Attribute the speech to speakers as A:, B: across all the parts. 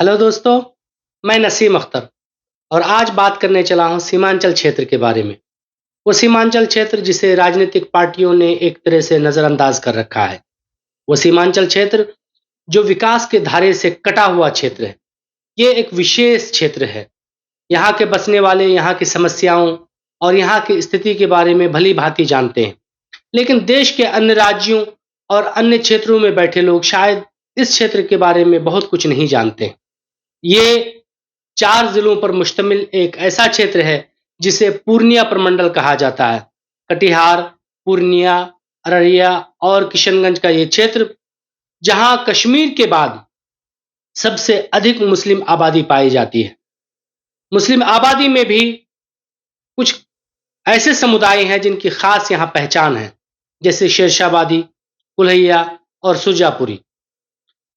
A: Hello दोस्तों, मैं नसीम अख्तर और आज बात करने चला हूँ सीमांचल क्षेत्र के बारे में। वो सीमांचल क्षेत्र जिसे राजनीतिक पार्टियों ने एक तरह से नज़रअंदाज कर रखा है। वो सीमांचल क्षेत्र जो विकास के धारे से कटा हुआ क्षेत्र है। ये एक विशेष क्षेत्र है। यहाँ के बसने वाले यहाँ की समस्याओं और यहाँ की स्थिति के बारे में भली भांति जानते हैं, लेकिन देश के अन्य राज्यों और अन्य क्षेत्रों में बैठे लोग शायद इस क्षेत्र के बारे में बहुत कुछ नहीं जानते। ये 4 जिलों पर मुश्तमिल एक ऐसा क्षेत्र है जिसे पूर्णिया प्रमंडल कहा जाता है। कटिहार, पूर्णिया, अररिया और किशनगंज का ये क्षेत्र, जहां कश्मीर के बाद सबसे अधिक मुस्लिम आबादी पाई जाती है। मुस्लिम आबादी में भी कुछ ऐसे समुदाय हैं जिनकी खास यहाँ पहचान है, जैसे शेरशाहबादी, कुल्हैया और सुरजापुरी।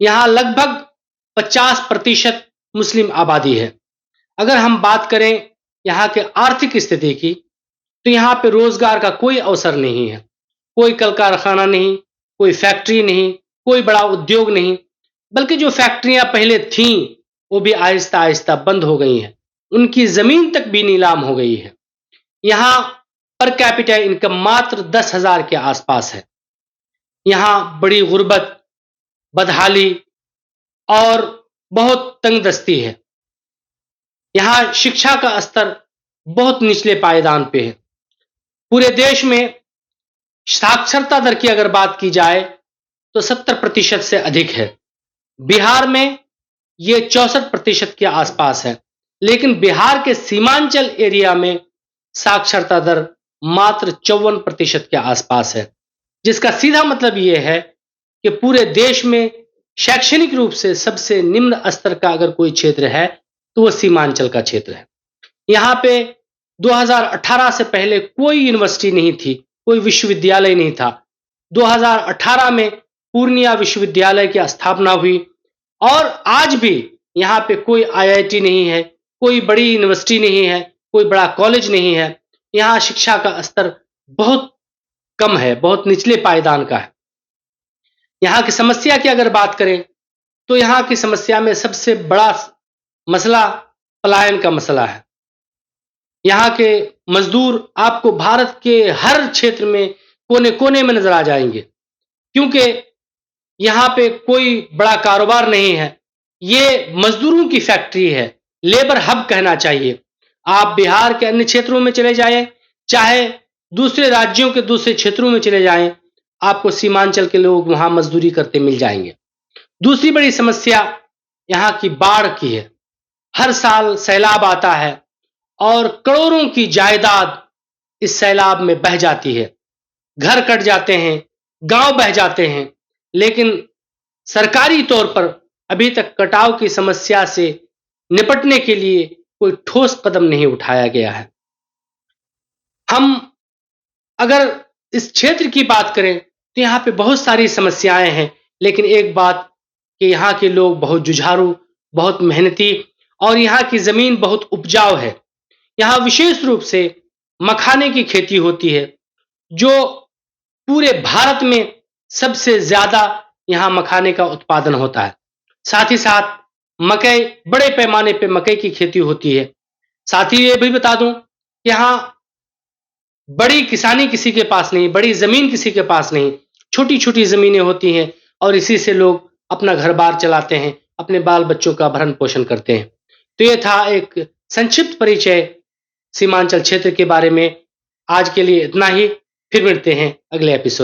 A: यहाँ लगभग 50% मुस्लिम आबादी है। अगर हम बात करें यहाँ के आर्थिक स्थिति की, तो यहाँ पे रोजगार का कोई अवसर नहीं है। कोई कल कारखाना नहीं, कोई फैक्ट्री नहीं, कोई बड़ा उद्योग नहीं, बल्कि जो फैक्ट्रियां पहले थीं वो भी आहिस्ता आहिस्ता बंद हो गई हैं। उनकी जमीन तक भी नीलाम हो गई है। यहाँ पर कैपिटा इनकम मात्र 10,000 के आसपास है। यहाँ बड़ी गुर्बत, बदहाली और बहुत तंगदस्ती है। यहाँ शिक्षा का स्तर बहुत निचले पायदान पे है। पूरे देश में साक्षरता दर की अगर बात की जाए तो 70% से अधिक है। बिहार में ये 64% के आसपास है, लेकिन बिहार के सीमांचल एरिया में साक्षरता दर मात्र 54% के आसपास है, जिसका सीधा मतलब यह है कि पूरे देश में शैक्षणिक रूप से सबसे निम्न स्तर का अगर कोई क्षेत्र है तो वो सीमांचल का क्षेत्र है। यहाँ पे 2018 से पहले कोई यूनिवर्सिटी नहीं थी, कोई विश्वविद्यालय नहीं था। 2018 में पूर्णिया विश्वविद्यालय की स्थापना हुई और आज भी यहाँ पे कोई आईआईटी नहीं है, कोई बड़ी यूनिवर्सिटी नहीं है, कोई बड़ा कॉलेज नहीं है। यहाँ शिक्षा का स्तर बहुत कम है, बहुत निचले पायदान का है। यहाँ की समस्या की अगर बात करें तो यहाँ की समस्या में सबसे बड़ा मसला पलायन का मसला है। यहाँ के मजदूर आपको भारत के हर क्षेत्र में कोने कोने में नजर आ जाएंगे, क्योंकि यहाँ पे कोई बड़ा कारोबार नहीं है। ये मजदूरों की फैक्ट्री है, लेबर हब कहना चाहिए। आप बिहार के अन्य क्षेत्रों में चले जाएं, चाहे दूसरे राज्यों के दूसरे क्षेत्रों में चले जाएं, आपको सीमांचल के लोग वहां मजदूरी करते मिल जाएंगे। दूसरी बड़ी समस्या यहाँ की बाढ़ की है। हर साल सैलाब आता है और करोड़ों की जायदाद इस सैलाब में बह जाती है। घर कट जाते हैं, गांव बह जाते हैं, लेकिन सरकारी तौर पर अभी तक कटाव की समस्या से निपटने के लिए कोई ठोस कदम नहीं उठाया गया है। हम अगर इस क्षेत्र की बात करें तो यहाँ पे बहुत सारी समस्याएं हैं, लेकिन एक बात कि यहाँ के लोग बहुत जुझारू, बहुत मेहनती और यहाँ की जमीन बहुत उपजाऊ है। यहाँ विशेष रूप से मखाने की खेती होती है, जो पूरे भारत में सबसे ज्यादा यहाँ मखाने का उत्पादन होता है। साथ ही साथ मकई, बड़े पैमाने पे मकई की खेती होती है। साथ ही ये भी बता दूं, यहाँ बड़ी किसानी किसी के पास नहीं, बड़ी जमीन किसी के पास नहीं, छोटी छोटी जमीनें होती हैं और इसी से लोग अपना घर बार चलाते हैं, अपने बाल बच्चों का भरण पोषण करते हैं। तो ये था एक संक्षिप्त परिचय सीमांचल क्षेत्र के बारे में। आज के लिए इतना ही। फिर मिलते हैं अगले एपिसोड।